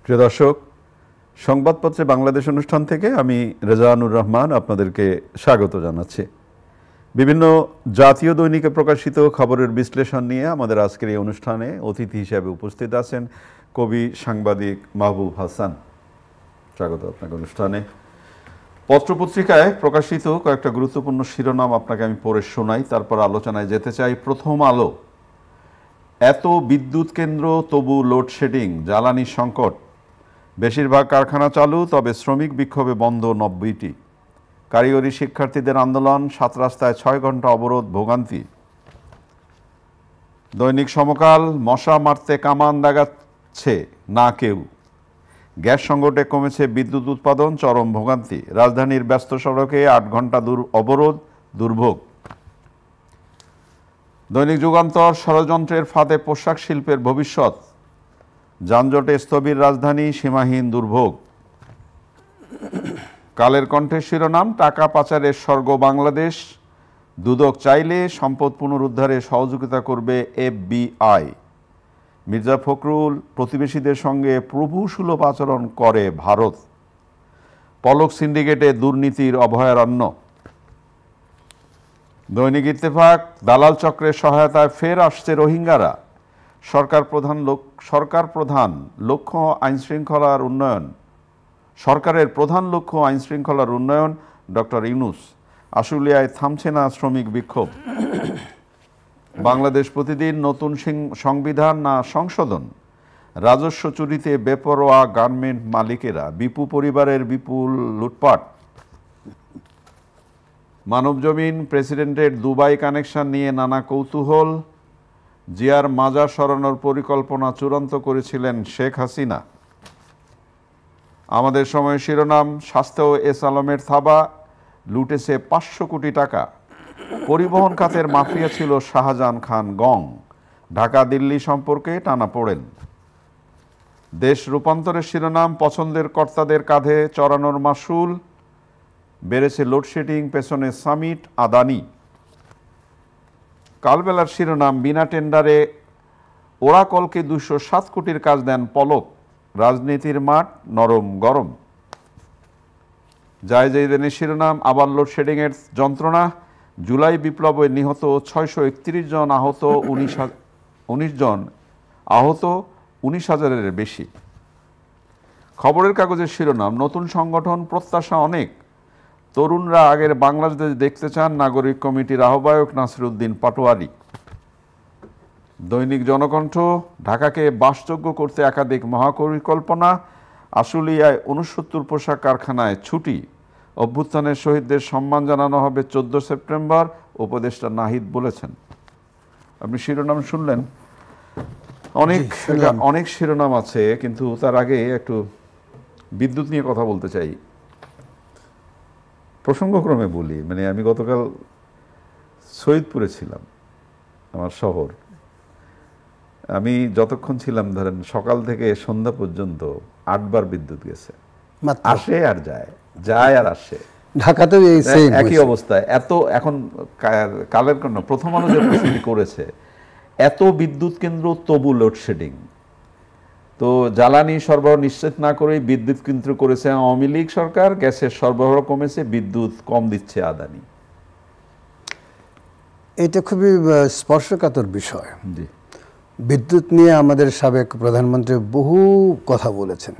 প্রিয় দর্শক, সংবাদপত্রে বাংলাদেশ অনুষ্ঠান থেকে আমি রেজানুর রহমান আপনাদেরকে স্বাগত জানাচ্ছি। বিভিন্ন জাতীয় দৈনিকে প্রকাশিত খবরের বিশ্লেষণ নিয়ে আমাদের আজকের এই অনুষ্ঠানে অতিথি হিসেবে উপস্থিত আছেন কবি সাংবাদিক মাহবুব হাসান। স্বাগত আপনাকে অনুষ্ঠানে। পত্রপত্রিকায় প্রকাশিত কয়েকটা গুরুত্বপূর্ণ শিরোনাম আপনাকে আমি পড়ে শোনাই, তারপর আলোচনায় যেতে চাই। প্রথম আলো, এত বিদ্যুৎ কেন্দ্র তবু লোডশেডিং, জ্বালানি সংকট, বেশিরভাগ কারখানা চালু, তবে শ্রমিক বিক্ষোভে বন্ধ 90টি। কারিগরি শিক্ষার্থীদের আন্দোলন, 7 রাস্তায় 6 ঘন্টা অবরোধ, ভোগান্তি। দৈনিক সমকাল, মশা মারতে কামান দাগাচ্ছে না কেউ, গ্যাস সংকটে কমেছে বিদ্যুৎ উৎপাদন, চরম ভোগান্তি। রাজধানীর ব্যস্ত সড়কে 8 ঘন্টা অবরোধ, দুর্ভোগ। দৈনিক যুগান্তর, ষড়যন্ত্রের ফাঁদে পোশাক শিল্পের ভবিষ্যৎ, যানজটে স্থবির রাজধানী, সীমাহীন দুর্ভোগ। কালের কণ্ঠের শিরোনাম, টাকা পাচারের স্বর্গ বাংলাদেশ, দুদক চাইলে সম্পদ পুনরুদ্ধারে সহযোগিতা করবে FBI। মির্জা ফখরুল, প্রতিবেশীদের সঙ্গে প্রভুসুলভ আচরণ করে ভারত। পলক সিন্ডিকেটে দুর্নীতির অভয়ারণ্য। দৈনিক ইত্তেফাক, দালাল চক্রের সহায়তায় ফের আসছে রোহিঙ্গারা, সরকারের প্রধান লক্ষ্য আইন শৃঙ্খলার উন্নয়ন, ডক্টর ইউনূস। আশুলিয়ায় থামছে না শ্রমিক বিক্ষোভ। বাংলাদেশ প্রতিদিন, নতুন সংবিধান না সংশোধন, রাজস্ব চুরিতে বেপরোয়া গার্মেন্ট মালিকেরা, বিপু পরিবারের বিপুল লুটপাট। মানবজমিন, প্রেসিডেন্টের দুবাই কানেকশন নিয়ে নানা কৌতূহল, জিয়ার মাজার সরানোর পরিকল্পনা চূড়ান্ত করেছিলেন শেখ হাসিনা। আমাদের সময় শিরোনাম, স্বাস্থ্য এস আলমের থাবা, লুটেছে 500 কোটি টাকা। পরিবহন খাতের মাফিয়া ছিল শাহজাহান খান গং, ঢাকা দিল্লি সম্পর্কে টানাপোড়েন। দেশ রূপান্তরের শিরোনাম, পছন্দের কর্তাদের কাঁধে চড়ানোর মাসুল, বেড়েছে লোডশেডিং, পেছনে সামিট আদানি। কালবেলার শিরোনাম, বিনা টেন্ডারে ওরাকলকে 207 কোটির কাজ দেন পলক, রাজনীতির মাঠ নরম গরম। জায়জাইদের শিরোনাম, আবার লোডশেডিংয়ের যন্ত্রণা, জুলাই বিপ্লবে নিহত 631 জন, আহত 19,000-এর বেশি। খবরের কাগজের শিরোনাম, নতুন সংগঠন, প্রত্যাশা অনেক, তরুণরা আগের বাংলাদেশ দেখতে চান, নাগরিক কমিটির আহ্বায়ক নাসিরউদ্দিন পাটোয়ারি। দৈনিক জনকণ্ঠ, ঢাকাকে বাসযোগ্য করতে একাধিক মহাপরিকল্পনা, আশুলিয়ায় 69 পোশাক কারখানায় ছুটি, অভ্যুত্থানের শহীদদের সম্মান জানানো হবে 14 সেপ্টেম্বর, উপদেষ্টা নাহিদ বলেছেন। আপনি শিরোনাম শুনলেন, অনেক শিরোনাম আছে, কিন্তু তার আগে একটু বিদ্যুৎ নিয়ে কথা বলতে চাই। প্রসঙ্গক্রমে বলি, মানে আমি গতকাল সৈয়দপুরে ছিলাম, আমার শহর। আমি যতক্ষণ ছিলাম, ধরেন সকাল থেকে সন্ধ্যা পর্যন্ত 8 বার বিদ্যুৎ গেছে, আসে আর যায় আর আসে। ঢাকাতেও একই অবস্থা। এত এখন কালের কণ্ঠ প্রথম আলো যে প্রস্তুতি করেছে, এত বিদ্যুৎ কেন্দ্র তবু লোডশেডিং। তো জ্বালানি সরবরাহ নিশ্চিত না করেই বিদ্যুৎ কেন্দ্র করেছে আওয়ামী লীগ সরকার, গ্যাসের সরবরাহ কমেছে, বিদ্যুৎ কম দিচ্ছে আদানি। এটা খুবই স্পর্শকাতর বিষয়। জি, বিদ্যুৎ নিয়ে আমাদের সাবেক প্রধানমন্ত্রী বহু কথা বলেছেন,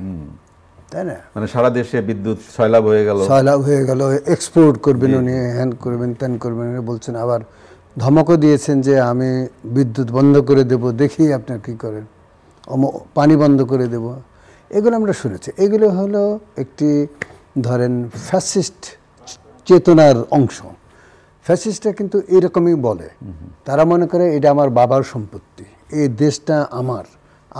তাই না? মানে সারা দেশে বিদ্যুৎ সয়লাভ হয়ে গেল, এক্সপোর্ট করবেন উনি, হ্যান করবেন ত্যান করবেন বলছেন। আবার ধমকও দিয়েছেন যে আমি বিদ্যুৎ বন্ধ করে দেব, দেখি আপনার কি করেন, পানি বন্ধ করে দেব। এগুলো আমরা শুনেছি। এগুলো হলো একটি ধরেন ফ্যাসিস্ট চেতনার অংশ। ফ্যাসিস্টরা কিন্তু এরকমই বলে, তারা মনে করে এটা আমার বাবার সম্পত্তি, এই দেশটা আমার,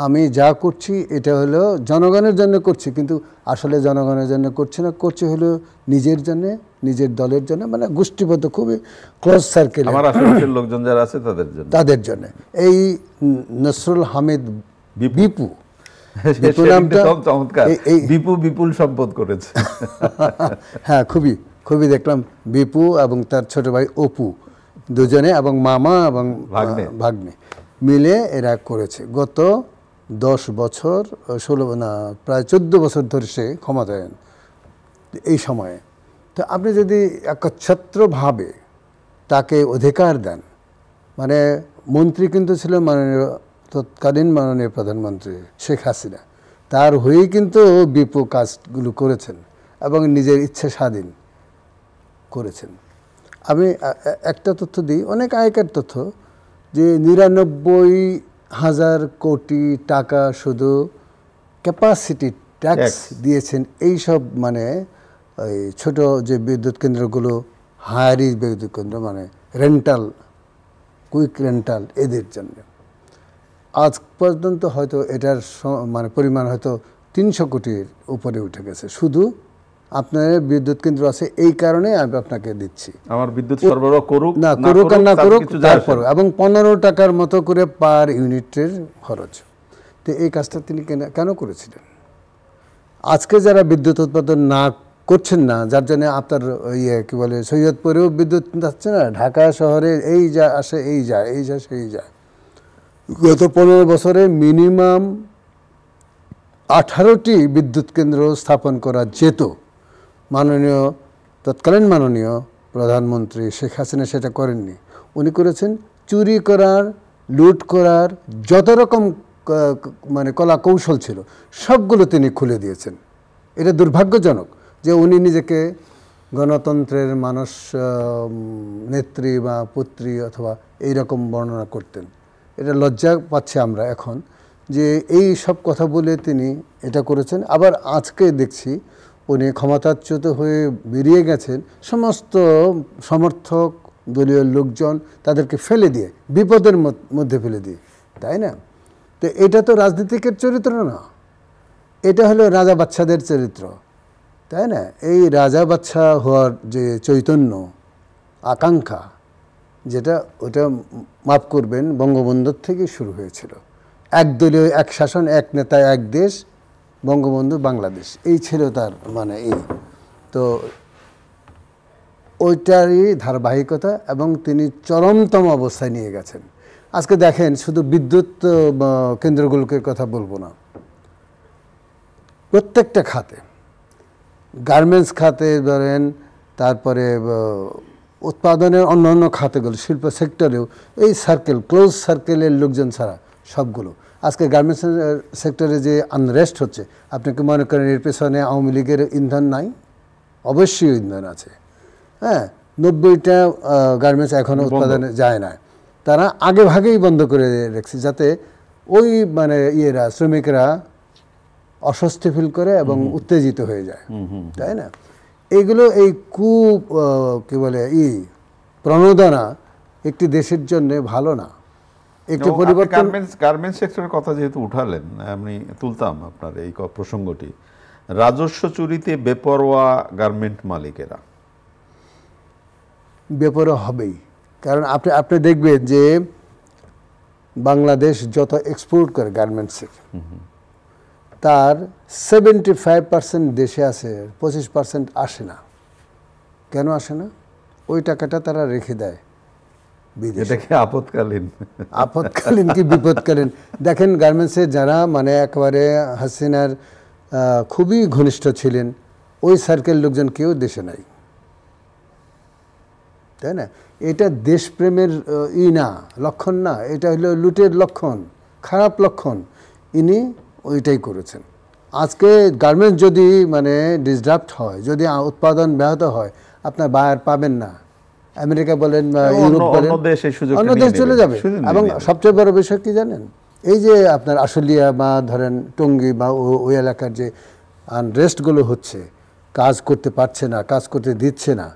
আমি যা করছি এটা হলো জনগণের জন্য করছি, কিন্তু আসলে জনগণের জন্য করছি না, করছি হলো নিজের জন্য, নিজের দলের জন্য, মানে গোষ্ঠীবদ্ধ খুবই ক্লোজ সার্কেল, আমার আশেপাশের লোকজন যারা আছে তাদের জন্য। এই নসরুল হামিদ বিপু, বিপুল সম্পদ করেছে। হ্যাঁ, খুবই দেখলাম বিপু এবং তার ছোট ভাই অপু, দুজনে, এবং মামা এবং ভাগ্নে মিলে এরা করেছে। গত 10 বছর 16 না প্রায় 14 বছর ধরে সে ক্ষমতায় এই সময়ে। তো আপনি যদি একচ্ছত্রভাবে তাকে অধিকার দেন, মানে মন্ত্রী কিন্তু ছিল মাননীয় তৎকালীন মাননীয় প্রধানমন্ত্রী শেখ হাসিনা, তার হয়েই কিন্তু বিপো কাজগুলো করেছেন এবং নিজের ইচ্ছে স্বাধীন করেছেন। আমি একটা তথ্য দিই, অনেক আগেকার তথ্য, যে 99,000 কোটি টাকা শুধু ক্যাপাসিটি ট্যাক্স দিয়েছেন এইসব মানে ওই ছোট যে বিদ্যুৎ কেন্দ্রগুলো, হায়ারি বিদ্যুৎ কেন্দ্র মানে রেন্টাল, কুইক রেন্টাল, এদের জন্য। আজ পর্যন্ত হয়তো এটার মানে পরিমাণ হয়তো 300 কোটির উপরে উঠে গেছে। শুধু আপনার বিদ্যুৎ কেন্দ্র আছে এই কারণে আমি আপনাকে দিচ্ছি, আমার বিদ্যুৎ সরবরাহ করুক না করুক আর না করুক তারপর, এবং 15 টাকার মতো করে পার ইউনিটের খরচ। তো এই কাজটা তিনি কেন করেছিলেন? আজকে যারা বিদ্যুৎ উৎপাদন না করছেন না, যার জন্য আপনার কি বলে সৈয়দপুরেও বিদ্যুৎ যাচ্ছে না, ঢাকা শহরে এই যা আসে এই যায়, এই যা সেই যায়। গত 15 বছরে মিনিমাম 18টি বিদ্যুৎ কেন্দ্র স্থাপন করা যেত। তৎকালীন মাননীয় প্রধানমন্ত্রী শেখ হাসিনা সেটা করেননি। উনি করেছেন চুরি করার, লুট করার যত রকম মানে কলা কৌশল ছিল সবগুলো তিনি খুলে দিয়েছেন। এটা দুর্ভাগ্যজনক যে উনি নিজেকে গণতন্ত্রের মানুষ নেত্রী বা পুত্রী অথবা এইরকম বর্ণনা করতেন। এটা লজ্জা পাচ্ছি আমরা এখন যে এই সব কথা বলে তিনি এটা করেছেন। আবার আজকে দেখছি উনি ক্ষমতাচ্যুত হয়ে বেরিয়ে গেছেন, সমস্ত সমর্থক দলীয় লোকজন তাদেরকে ফেলে দিয়ে, বিপদের মধ্যে ফেলে দিয়ে, তাই না? তো এটা তো রাজনীতিকের চরিত্র না, এটা হলো রাজা বাচ্চাদের চরিত্র, তাই না? এই রাজা বাচ্চা হওয়ার যে চৈতন্য, আকাঙ্ক্ষা, যেটা ওটা মাফ করবেন বঙ্গবন্ধুর থেকে শুরু হয়েছিল। একদলীয়, এক শাসন, এক নেতা, এক দেশ, বঙ্গবন্ধু বাংলাদেশ, এই ছিল তার মানে এই। তো ওইটারই ধারাবাহিকতা, এবং তিনি চরমতম অবস্থায় নিয়ে গেছেন। আজকে দেখেন, শুধু বিদ্যুৎ কেন্দ্রগুলোকে কথা বলবো না, প্রত্যেকটা খাতে, গার্মেন্টস খাতে ধরেন, তারপরে উৎপাদনের অন্যান্য খাতেগুলো, শিল্প সেক্টরেও এই সার্কেল, ক্লোজ সার্কেলের লোকজন ছাড়া সবগুলো। আজকে গার্মেন্টস সেক্টরে যে আনরেস্ট হচ্ছে, আপনি কি মনে করেন এর পেছনে আওয়ামী লীগের ইন্ধন নাই? অবশ্যই ইন্ধন আছে। হ্যাঁ, 90টা গার্মেন্টস এখনও উৎপাদনে যায় না, তারা আগে ভাগেই বন্ধ করে রেখেছে, যাতে ওই মানে শ্রমিকরা অস্বস্তি ফিল করে এবং উত্তেজিত হয়ে যায়, তাই না? এইগুলো এই কি বলে প্রণোদনা একটি দেশের জন্য ভালো না। একটি পরিবর্তন। গার্মেন্টস সেক্টরের কথা যেহেতু উঠালেন, আমি তুলতাম আপনার এই প্রসঙ্গটি। রাজস্ব চুরিতে বেপরোয়া গার্মেন্ট মালিকেরা বেপরোয়া হবেই, কারণ আপনি দেখবেন যে বাংলাদেশ যত এক্সপোর্ট করে গার্মেন্টসের, তার 75% দেশে আছে, 25% আসে না। কেন আসে না? ওই টাকাটা তারা রেখে দেয় বিদেশে। আপৎকালীন কি বিপদকালীন। দেখেন, গার্মেন্টসের যারা মানে একেবারে হাসিনার খুবই ঘনিষ্ঠ ছিলেন, ওই সার্কেল লোকজন কেউ দেশে নাই, তাই না? এটা দেশপ্রেমের না, লক্ষণ না, এটা হলো লুটের লক্ষণ, খারাপ লক্ষণ। ইনি ওইটাই করেছেন। আজকে গার্মেন্টস যদি মানে ডিসরাপ্ট হয়, যদি উৎপাদন ব্যাহত হয়, আপনার বায়ার পাবেন না। আমেরিকা বলেন, ইউরোপ বলেন, অন্য দেশ চলে যাবে। এবং সবচেয়ে বড় বিষয় কি জানেন? এই যে আপনার আশুলিয়া বা ধরেন টঙ্গী বা ওই এলাকার যে আনরেস্টগুলো হচ্ছে, কাজ করতে পারছে না, কাজ করতে দিচ্ছে না,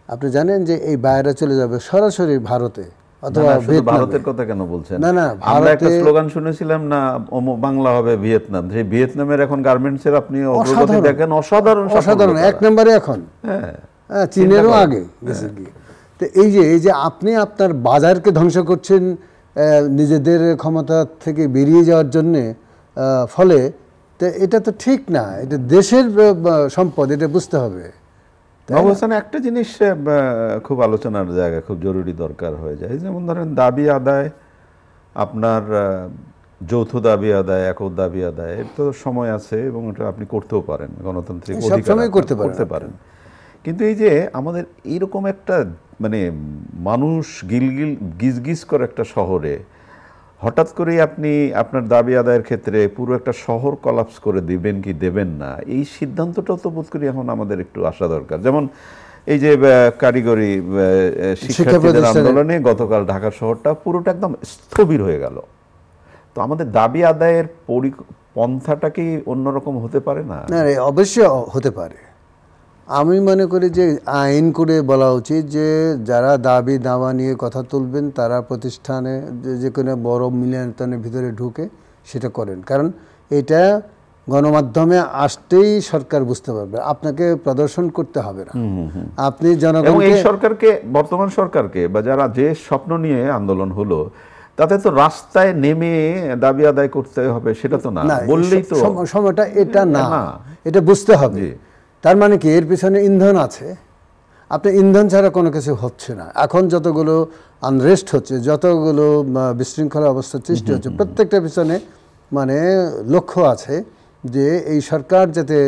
আপনি জানেন যে এই বায়াররা চলে যাবে সরাসরি ভারতে অথবা ভারতের কথা কেন বলছেন? না না, আমরা একটা স্লোগান শুনেছিলাম না, বাংলা হবে ভিয়েতনাম। সেই ভিয়েতনামের এখন গার্মেন্টসের আপনি অগ্রগতি দেখেন, অসাধারণ, অসাধারণ, এক নম্বরে এখন। হ্যাঁ, চীনেরও আগে গেছে গিয়ে। তো এই যে আপনি আপনার বাজারকে ধ্বংস করছেন নিজেদের ক্ষমতা থেকে বেরিয়ে যাওয়ার জন্যে, ফলে তো এটা তো ঠিক না, এটা দেশের সম্পদ, এটা বুঝতে হবে। অবস্থানে একটা জিনিস খুব আলোচনার জায়গা, খুব জরুরি দরকার হয়ে যায়, যেমন ধরেন দাবি আদায় আপনার যৌথ দাবি আদায়, একক দাবি আদায়, এর তো সময় আছে এবং এটা আপনি করতেও পারেন, গণতান্ত্রিক অধিকার করতে পারেন। কিন্তু এই যে আমাদের এইরকম একটা মানে মানুষ গিজগিজ করে একটা শহরে হঠাৎ করেই আপনি আপনার দাবি আদায়ের ক্ষেত্রে পুরো একটা শহর কলাপস করে দিবেন কি দেবেন না, এই সিদ্ধান্তটাও তো বোধ করি এখন আমাদের একটু আসা দরকার। যেমন এই যে কারিগরি শিক্ষার্থীদের আন্দোলনে গতকাল ঢাকা শহরটা পুরোটা একদম স্থবির হয়ে গেল। তো আমাদের দাবি আদায়ের পন্থাটা কি অন্যরকম হতে পারে না? না, অবশ্যই হতে পারে। আমি মনে করি যে আইন করে বলা উচিত যে যারা দাবি দাওয়া নিয়ে কথা তুলবেন তারা প্রতিষ্ঠানে যে কোনো বড় মিলনায়তনের ভিতরে ঢুকে সেটা করেন, কারণ এটা গণমাধ্যমে আসতেই সরকার বুঝতে পারবে, আপনাকে প্রদর্শন করতে হবে না। আপনি জনগণ, এই সরকারকে, বর্তমান সরকারকে বা যারা যে স্বপ্ন নিয়ে আন্দোলন হলো, তাতে তো রাস্তায় নেমে দাবি আদায় করতে হবে সেটা তো না, বললেই তো সময়টা এটা না, এটা বুঝতে হবে। তার মানে কি, এর পিছনে ইন্ধন আছে। আপনি ইন্ধন ছাড়া কোনো কিছু হচ্ছে না। এখন যতগুলো আনরেস্ট হচ্ছে, যতগুলো বিশৃঙ্খলা অবস্থার সৃষ্টি হচ্ছে, প্রত্যেকটা পিছনে মানে লক্ষ্য আছে যে এই সরকার যাতে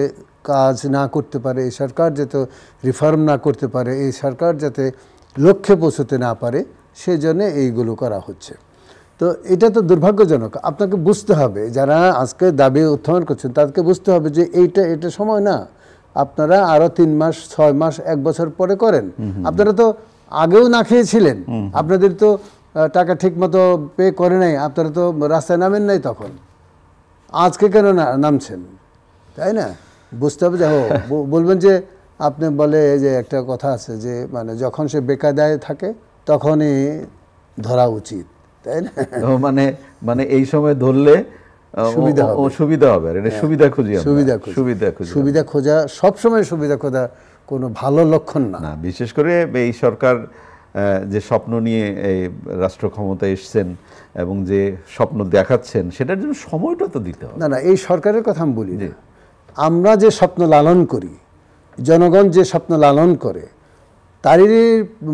কাজ না করতে পারে, এই সরকার যাতে রিফর্ম না করতে পারে, এই সরকার যাতে লক্ষ্যে পৌঁছতে না পারে, সেই জন্যে এইগুলো করা হচ্ছে। তো এটা তো দুর্ভাগ্যজনক। আপনাকে বুঝতে হবে, যারা আজকে দাবি উত্থাপন করছেন তাদেরকে বুঝতে হবে যে এটা সময় না, আপনারা আরো 3 মাস 6 মাস 1 বছর পরে করেন। আপনারা তো আগেও না খেয়েছিলেন, আপনাদের তো টাকা ঠিক মতো পে করে নাই, আপনারা তো রাস্তায় নামেন নাই, তখন আজকে কেন নামছেন, তাই না? বুঝতে হবে যে বলবেন যে আপনি বলে যে একটা কথা আছে যে মানে যখন সে বেকায়দায় থাকে তখনই ধরা উচিত, তাই না? মানে এই সময় ধরলে সুবিধা হবে, সুবিধা খোঁজা সবসময় সুবিধা খোঁজা কোনো ভালো লক্ষণ না। বিশেষ করে এই সরকার যে স্বপ্ন নিয়ে এই রাষ্ট্র ক্ষমতায় এসছেন এবং যে স্বপ্ন দেখাচ্ছেন, সেটার জন্য সময়টা তো দিতে হবে। না, এই সরকারের কথা আমি বলি না। আমরা যে স্বপ্ন লালন করি, জনগণ যে স্বপ্ন লালন করে, তারই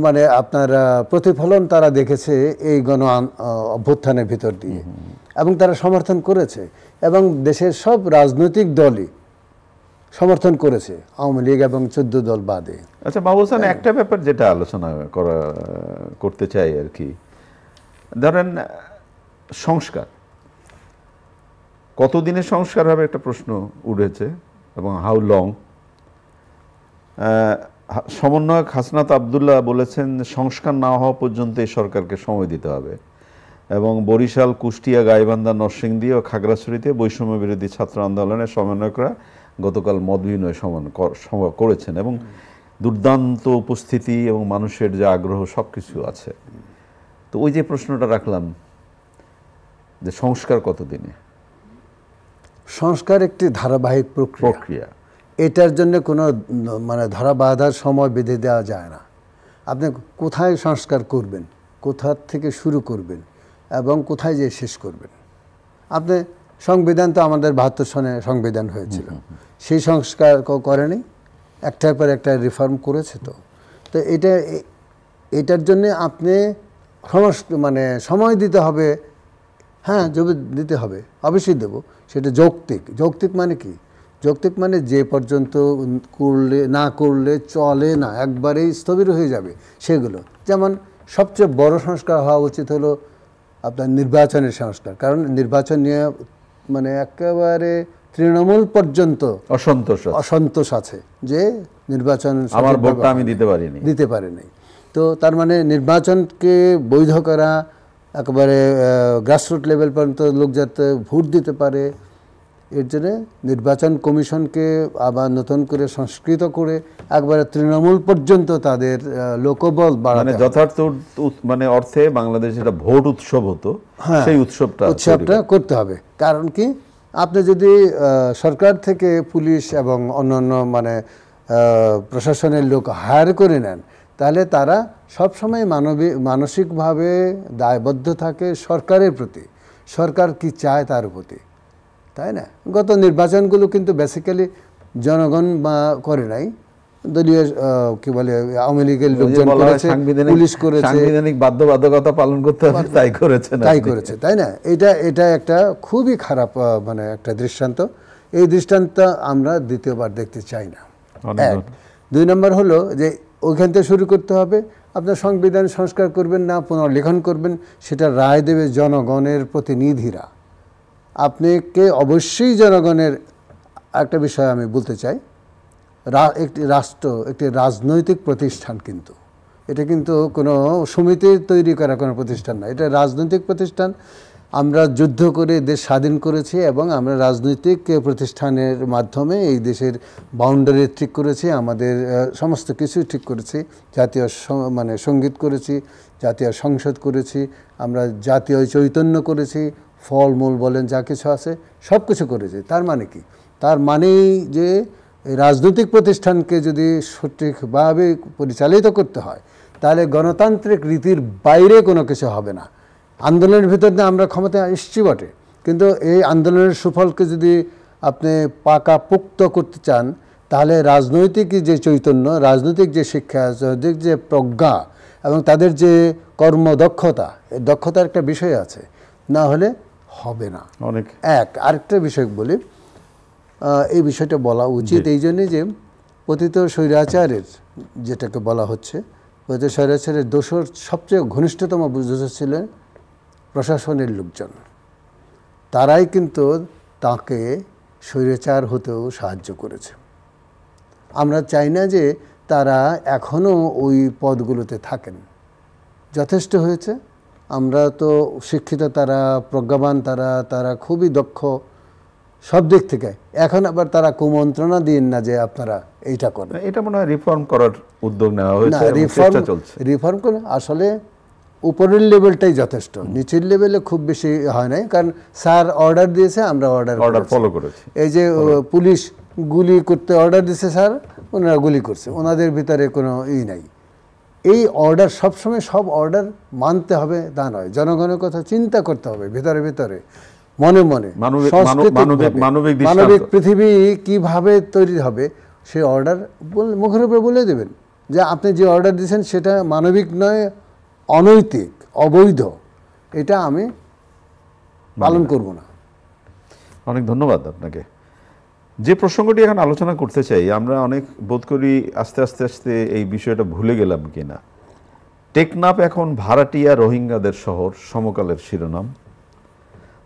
মানে আপনার প্রতিফলন তারা দেখেছে এই গণ অভ্যুত্থানের ভিতর দিয়ে, এবং তারা সমর্থন করেছে, এবং দেশের সব রাজনৈতিক দলই সমর্থন করেছে, আওয়ামী লীগ এবং 14 দল বাদে। আচ্ছা মাহবুব হোসেন, একটা ব্যাপার যেটা আলোচনা করতে চাই আর কি, ধরেন সংস্কার, কতদিনের সংস্কার হবে একটা প্রশ্ন উঠেছে, এবং হাউ লং। সমন্বয়ক হাসনাত আবদুল্লাহ বলেছেন সংস্কার না হওয়া পর্যন্ত এই সরকারকে সময় দিতে হবে, এবং বরিশাল, কুষ্টিয়া, গাইবান্ধা, নরসিংদী ও খাগড়াছড়িতে বৈষম্য বিরোধী ছাত্র আন্দোলনের সমন্বয়করা গতকাল মত বিনিময় করেছেন, এবং দুর্দান্ত উপস্থিতি এবং মানুষের যে আগ্রহ সব কিছু আছে। তো ওই যে প্রশ্নটা রাখলাম যে সংস্কার কতদিনে? সংস্কার একটি ধারাবাহিক প্রক্রিয়া। এটার জন্য কোনো মানে ধরা বাঁধার সময় বেঁধে দেওয়া যায় না। আপনি কোথায় সংস্কার করবেন, কোথা থেকে শুরু করবেন এবং কোথায় যেয়ে শেষ করবেন। আপনি সংবিধান তো আমাদের 72 সনে সংবিধান হয়েছিল, সেই সংস্কার করেনি, একটার পর একটা রিফর্ম করেছে। তো এটার জন্যে আপনি মানে সময় দিতে হবে। হ্যাঁ, দিতে হবে, অবশ্যই দেব। সেটা যৌক্তিক মানে কি? যৌক্তিক মানে যে পর্যন্ত না করলে চলে না, একবারেই স্থবির হয়ে যাবে সেগুলো। যেমন সবচেয়ে বড় সংস্কার হওয়া উচিত হলো আপনার নির্বাচনের সংস্কার, কারণ নির্বাচন নিয়ে মানে একেবারে তৃণমূল পর্যন্ত অসন্তোষ আছে যে নির্বাচন আমার ভোটটা আমি দিতে পারিনি। তো তার মানে নির্বাচনকে বৈধ করা, একেবারে গ্রাসরুট লেভেল পর্যন্ত লোক যাতে ভোট দিতে পারে, এর জন্য নির্বাচন কমিশনকে আবার নতুন করে সংস্কৃত করে একবারে তৃণমূল পর্যন্ত তাদের লোকবল বাড়ানো, যথার্থ মানে অর্থে বাংলাদেশে একটা ভোট উৎসব হতো, সেই উৎসবটা করতে হবে। কারণ কি, আপনি যদি সরকার থেকে পুলিশ এবং অন্যান্য মানে প্রশাসনের লোক হায়ার করে নেন, তাহলে তারা সবসময় মানসিকভাবে দায়বদ্ধ থাকে সরকারের প্রতি, সরকার কি চায় তার প্রতি, তাই না? গত নির্বাচনগুলো কিন্তু বেসিক্যালি জনগণ করে নাই, দলীয় কি বলে আওয়ামী লীগের লোকজন করেছে, পুলিশ করেছে, সাংবিধানিক বাধ্যবাধকতা পালন করতে হবে তাই করেছে, তাই না? এটা একটা খুবই খারাপ মানে একটা দৃষ্টান্ত। এই দৃষ্টান্ত আমরা দ্বিতীয়বার দেখতে চাই না। এক। 2 নম্বর হলো যে ওইখান থেকে শুরু করতে হবে। আপনার সংবিধান সংস্কার করবেন না পুনর্লেখন করবেন, সেটা রায় দেবে জনগণের প্রতিনিধিরা। আপনাকে অবশ্যই জনগণের একটা বিষয় আমি বলতে চাই, একটি রাষ্ট্র একটি রাজনৈতিক প্রতিষ্ঠান, কিন্তু এটা কিন্তু কোনো সমিতি তৈরি করা কোনো প্রতিষ্ঠান না, এটা রাজনৈতিক প্রতিষ্ঠান। আমরা যুদ্ধ করে দেশ স্বাধীন করেছি এবং আমরা রাজনৈতিক প্রতিষ্ঠানের মাধ্যমে এই দেশের বাউন্ডারি ঠিক করেছি, আমাদের সমস্ত কিছু ঠিক করেছি, জাতীয় মানে সঙ্গীত করেছি, জাতীয় সংসদ করেছি, আমরা জাতীয় চৈতন্য করেছি, ফলমূল বলেন যা কিছু আছে সব কিছু করেছি। তার মানে কি? তার মানেই যে রাজনৈতিক প্রতিষ্ঠানকে যদি সঠিকভাবে পরিচালিত করতে হয় তাহলে গণতান্ত্রিক রীতির বাইরে কোনো কিছু হবে না। আন্দোলনের ভিতর দিয়ে আমরা ক্ষমতায় এসেছি বটে, কিন্তু এই আন্দোলনের সুফলকে যদি আপনি পাকাপোক্ত করতে চান তাহলে রাজনৈতিক যে চৈতন্য, রাজনৈতিক যে শিক্ষা, রাজনৈতিক যে প্রজ্ঞা এবং তাদের যে কর্মদক্ষতা, এই দক্ষতার একটা বিষয় আছে, না হলে হবে না। অনেক আরেকটা বিষয় বলি, এই বিষয়টা বলা উচিত এই জন্যে যে পতিত স্বৈরাচারের যেটাকে বলা হচ্ছে, পতিত স্বৈরাচারের দোষর সবচেয়ে ঘনিষ্ঠতম দোষর ছিলেন প্রশাসনের লোকজন। তারাই কিন্তু তাকে স্বৈরাচার হতেও সাহায্য করেছে। আমরা চাই না যে তারা এখনও ওই পদগুলোতে থাকেন। যথেষ্ট হয়েছে, আমরা তো শিক্ষিত, তারা প্রজ্ঞাবান, তারা খুবই দক্ষ সব দিক থেকে। এখন আবার তারা কুমন্ত্রণা দিন না যে আপনারা এইটা করেন। এটা মনে হয় রিফর্ম করার উদ্যোগ নেওয়া হয়েছে, রিফর্ম করে আসলে উপরের লেভেলটাই যথেষ্ট, নিচের লেভেলে খুব বেশি হয় নাই। কারণ স্যার অর্ডার দিয়েছে, আমরা অর্ডার ফলো করেছি। এই যে পুলিশ গুলি করতে অর্ডার দিয়েছে স্যার, ওনারা গুলি করছে, ওনাদের ভিতরে কোনো নাই। এই অর্ডার সবসময় সব অর্ডার মানতে হবে তা নয়, জনগণের কথা চিন্তা করতে হবে ভিতরে ভিতরে, মনে মনে। মানবিক পৃথিবী কিভাবে তৈরি হবে সেই অর্ডার মুখের উপরে বলে দেবেন যে আপনি যে অর্ডার দিয়েছেন সেটা মানবিক নয়, অনৈতিক, অবৈধ, এটা আমি পালন করব না। অনেক ধন্যবাদ আপনাকে। যে প্রসঙ্গটি এখন আলোচনা করতে চাই, আমরা অনেক বোধ করি আস্তে আস্তে এই বিষয়টা ভুলে গেলাম কিনা। টেকনাফ এখন ভাড়াটিয়া রোহিঙ্গাদের শহর, সমকালের শিরোনাম।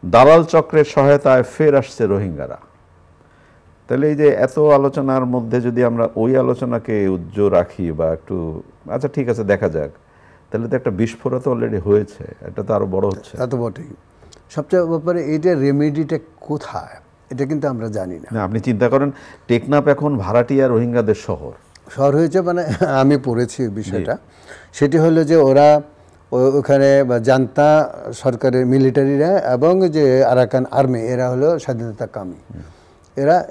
দালাল চক্রের সহায়তায় ফের আসছে রোহিঙ্গারা। তাহলে এই যে এত আলোচনার মধ্যে যদি আমরা ওই আলোচনাকে উজ্জ্বল রাখি বা একটু আচ্ছা ঠিক আছে দেখা যাক, তাহলে তো একটা বিস্ফোরণ তো অলরেডি হয়েছে, এটা তো আরো বড় হচ্ছে। তা তো বটেই। সবচেয়ে ব্যাপারে এইটা রেমেডিটা কোথায় এটা কিন্তু আমরা জানি না। আপনি চিন্তা করেন, টেকনাফ এখন ভাড়াটিয়া রোহিঙ্গাদের শহর হয়েছে, মানে আমি পড়েছি বিষয়টা। সেটি হলো যে ওরা ওখানে জান্তা সরকারের মিলিটারিরা এবং যে আরাকান আর্মি, এরা হলো স্বাধীনতাকামী,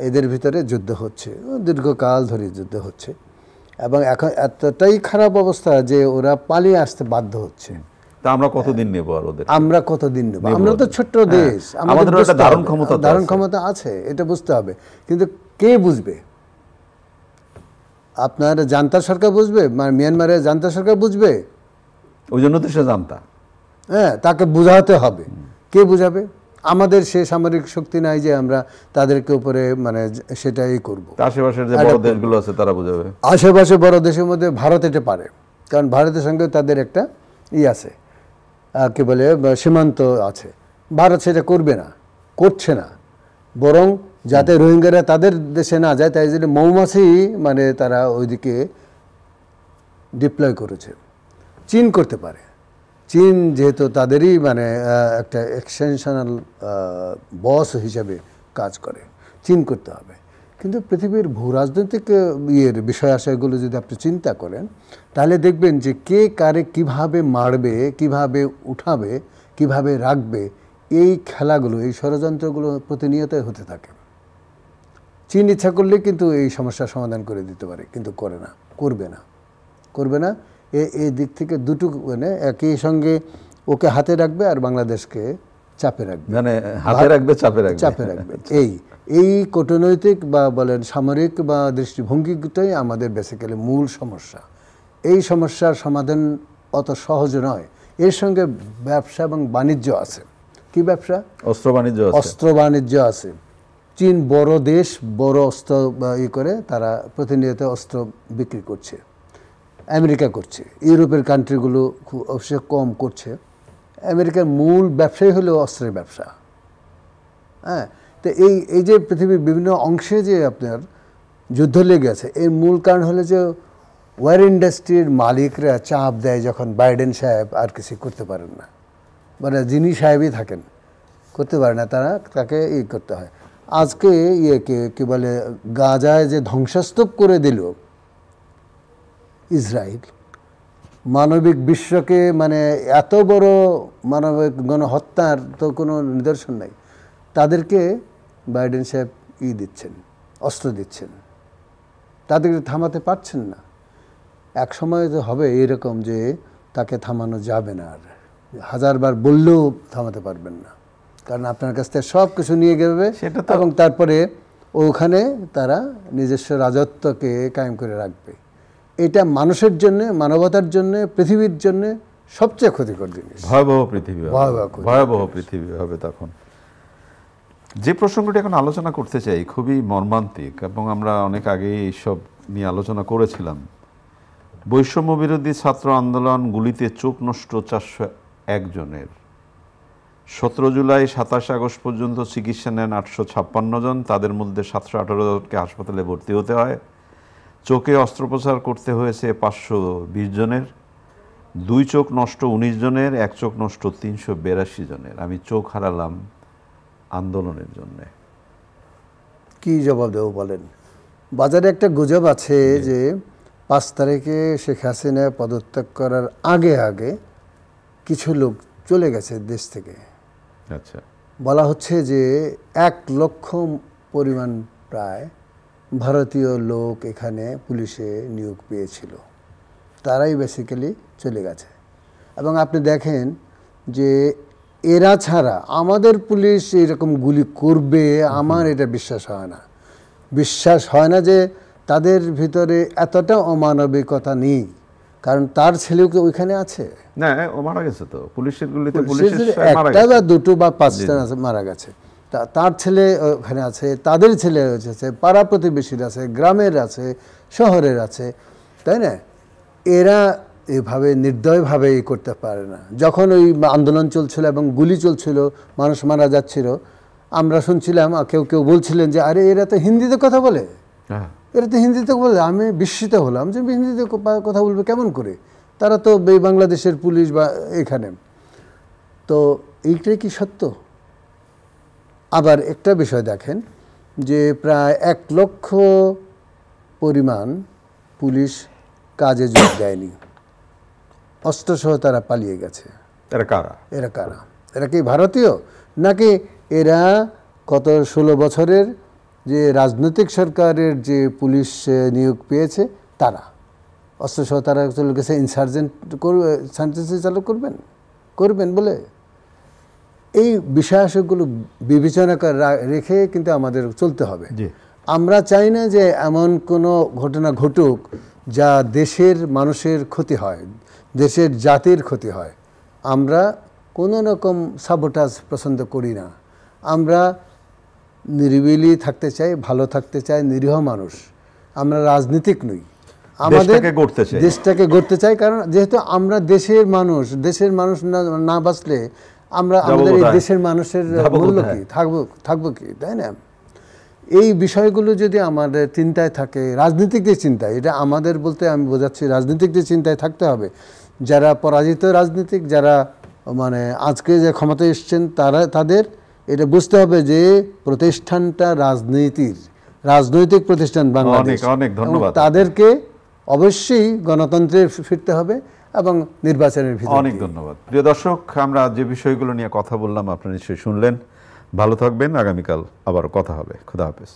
এদের ভিতরে যুদ্ধ হচ্ছে, দীর্ঘকাল ধরে যুদ্ধ হচ্ছে এবং এখন এতটাই খারাপ অবস্থা যে ওরা পালিয়ে আসতে বাধ্য হচ্ছে। তা আমরা কতদিন নেব আর ওদের? আমরা কতদিন নেব? আমরা তো ছোট্ট দেশ, আমাদের ধারণ ক্ষমতা আছে, এটা বুঝতে হবে। কিন্তু কে বুঝবে? আপনার জান্তা সরকার বুঝবে? মিয়ানমারের জান্তা সরকার বুঝবে? ওই জন্য তো সে জান্তা, হ্যাঁ, তাকে বুঝাতে হবে। কে বুঝাবে? আমাদের সে সামরিক শক্তি নাই যে আমরা তাদেরকে উপরে মানে সেটাই করবো। আশেপাশের যে বড় দেশগুলো আছে তারা বুঝাবে। আশেপাশে বড় দেশের মধ্যে ভারত এটা পারে, কারণ ভারতের সঙ্গে তাদের একটা আছে, কি বলে, সীমান্ত আছে। ভারত সেটা করবে না, করছে না, বরং যাতে রোহিঙ্গারা তাদের দেশে না যায় তাই জন্য মৌমাছি মানে তারা ওইদিকে ডিপ্লয় করেছে। চীন করতে পারে, চীন যেহেতু তাদেরই মানে একটা এক্সটেনশনাল বস হিসাবে কাজ করে, চীন করতে হবে। কিন্তু পৃথিবীর ভূ রাজনৈতিক বিষয় আশয়গুলো যদি আপনি চিন্তা করেন তাহলে দেখবেন যে কে কারে কিভাবে মারবে, কিভাবে উঠাবে, কিভাবে রাখবে, এই খেলাগুলো, এই ষড়যন্ত্রগুলো প্রতিনিয়তই হতে থাকে। চীন ইচ্ছা করলে কিন্তু এই সমস্যার সমাধান করে দিতে পারে, কিন্তু করে না, করবে না। এই দিক থেকে দুটো মানে একই সঙ্গে ওকে হাতে রাখবে আর বাংলাদেশকে চাপে রাখবে, মানে হাতে রাখবে, চাপে রাখবে। এই কূটনৈতিক বা বলেন সামরিক বা দৃষ্টিভঙ্গিটাই আমাদের বেসিক্যালি মূল সমস্যা। এই সমস্যার সমাধান অত সহজ নয়। এর সঙ্গে ব্যবসা এবং বাণিজ্য আছে। কি ব্যবসা? অস্ত্র বাণিজ্য আছে। অস্ত্র বাণিজ্য আছে। চীন বড় দেশ, বড় অস্ত্র করে তারা প্রতিনিয়ত অস্ত্র বিক্রি করছে। আমেরিকা করছে, ইউরোপের কান্ট্রিগুলো খুব অবশ্যই কম করছে। আমেরিকার মূল ব্যবসাই হলো অস্ত্রের ব্যবসা। হ্যাঁ, তো এই যে পৃথিবীর বিভিন্ন অংশে যে আপনার যুদ্ধ লেগে আছে, এর মূল কারণ হলো যে ওয়ার ইন্ডাস্ট্রির মালিকরা চাপ দেয় যখন বাইডেন সাহেব আর কিছু করতে পারেন না, মানে যিনি সাহেবই থাকেন করতে পারে না, তাকে করতে হয়। আজকে কি বলে গাজায় যে ধ্বংসস্তূপ করে দিল ইসরায়েল, মানবিক বিশ্বকে, মানে এত বড় মানবিক গণহত্যার তো কোনো নিদর্শন নাই। তাদেরকে বাইডেন সাহেব দিচ্ছেন, অস্ত্র দিচ্ছেন, তাদেরকে থামাতে পারছেন না। এক সময় তো হবে এরকম যে তাকে থামানো যাবে না, আর হাজারবার বললেও থামাতে পারবেন না, কারণ আপনার কাছ থেকে সব কিছু নিয়ে গেবে এবং তারপরে ওখানে তারা নিজস্ব রাজত্বকে কায়েম করে রাখবে। এটা মানুষের জন্য, মানবতার জন্য, পৃথিবীর জন্য সবচেয়ে ক্ষতিকর জিনিস। ভয়াবহ পৃথিবী হবে তখন। যে প্রসঙ্গটি এখন আলোচনা করতে চাই খুবই মর্মান্তিক, এবং আমরা অনেক আগে এইসব নিয়ে আলোচনা করেছিলাম। বৈষম্য বিরোধী ছাত্র আন্দোলন গুলিতে চোখ নষ্ট 401 জনের। 17 জুলাই 27 আগস্ট পর্যন্ত চিকিৎসা নেন 856 জন। তাদের মধ্যে 718 জনকে হাসপাতালে ভর্তি হতে হয়। চোখে অস্ত্রোপচার করতে হয়েছে 520 জনের। 2 চোখ নষ্ট 19 জনের, 1 চোখ নষ্ট 382 জনের। আমি চোখ হারালাম আন্দোলনের জন্য। কি জবাব দেবো বলেন? বাজারে একটা গুজব আছে যে 5 তারিখে শেখ হাসিনা পদত্যাগ করার আগে কিছু লোক চলে গেছে দেশ থেকে। আচ্ছা, বলা হচ্ছে যে 1 লক্ষ পরিমাণ প্রায় ভারতীয় লোক এখানে পুলিশে নিয়োগ পেয়েছিল, তারাই বেসিক্যালি চলে গেছে। এবং আপনি দেখেন যে এরা ছাড়া আমাদের পুলিশ এরকম গুলি করবে, আমার এটা বিশ্বাস হয় না যে তাদের ভিতরে এতটা অমানবিকতা নেই, কারণ তার ছেলেও ওইখানে আছে। না, ও মারা গেছে তো পুলিশের গুলিতে, একটা বা দুটো বা 5টা মারা গেছে। তার ছেলে ওখানে আছে, তাদের ছেলে আছে, পাড়া প্রতিবেশীর আছে, গ্রামের আছে, শহরের আছে, তাই না? এরা এভাবে নির্দয়ভাবে করতে পারে না। যখন ওই আন্দোলন চলছিল এবং গুলি চলছিল, মানুষ মারা যাচ্ছিল, আমরা শুনছিলাম কেউ বলছিলেন যে আরে এরা তো হিন্দিতে কথা বলে, আমি বিস্মিত হলাম যে হিন্দিতে কথা বলবে কেমন করে, তারা তো বাংলাদেশের পুলিশ বা এখানে। তো এইটাই কি সত্য? আবার একটা বিষয় দেখেন যে প্রায় 1 লক্ষ পরিমাণ পুলিশ কাজে যোগ দেয়নি, অস্ত্রসহ তারা পালিয়ে গেছে। এরা কারা? এরা কি ভারতীয়, নাকি এরা গত 16 বছরের যে রাজনৈতিক সরকারের যে পুলিশ নিয়োগ পেয়েছে তারা? অস্ত্রসহ তারা চলে গেছে, ইনসার্জেন্ট চালু করবেন বলে। এই বিষয়াশয়গুলো বিবেচনা রেখে কিন্তু আমাদের চলতে হবে। আমরা চাই না যে এমন কোনো ঘটনা ঘটুক যা দেশের মানুষের ক্ষতি হয়, দেশের জাতির ক্ষতি হয়। আমরা কোনো রকম সাবোটাজ পছন্দ করি না। আমরা নিরিবিলি থাকতে চাই, ভালো থাকতে চাই, নিরীহ মানুষ। আমরা রাজনীতিক নই, আমাদের দেশটাকে গড়তে চাই। কারণ যেহেতু আমরা দেশের মানুষ না বাঁচলে আমরা আমাদের এই দেশের মানুষের মূল্য কি থাকবো কি, তাই না? এই বিষয়গুলো যদি আমাদের চিন্তায় থাকে, রাজনীতিকদের চিন্তায়, এটা আমাদের বলতে আমি বোঝাচ্ছি রাজনীতিকদের চিন্তায় থাকতে হবে। যারা পরাজিত রাজনীতিক, যারা মানে আজকে যে ক্ষমতায় এসছেন, তাদের এটা বুঝতে হবে যে প্রতিষ্ঠানটা রাজনৈতিক প্রতিষ্ঠান বাংলাদেশ। অনেক ধন্যবাদ। তাদেরকে অবশ্যই গণতন্ত্রে ফিরতে হবে এবং নির্বাচনের ভিতরে। অনেক ধন্যবাদ। প্রিয় দর্শক, আমরা যে বিষয়গুলো নিয়ে কথা বললাম আপনারা নিশ্চয়ই শুনলেন। ভালো থাকবেন, আগামীকাল আবারও কথা হবে। খোদা হাফেজ।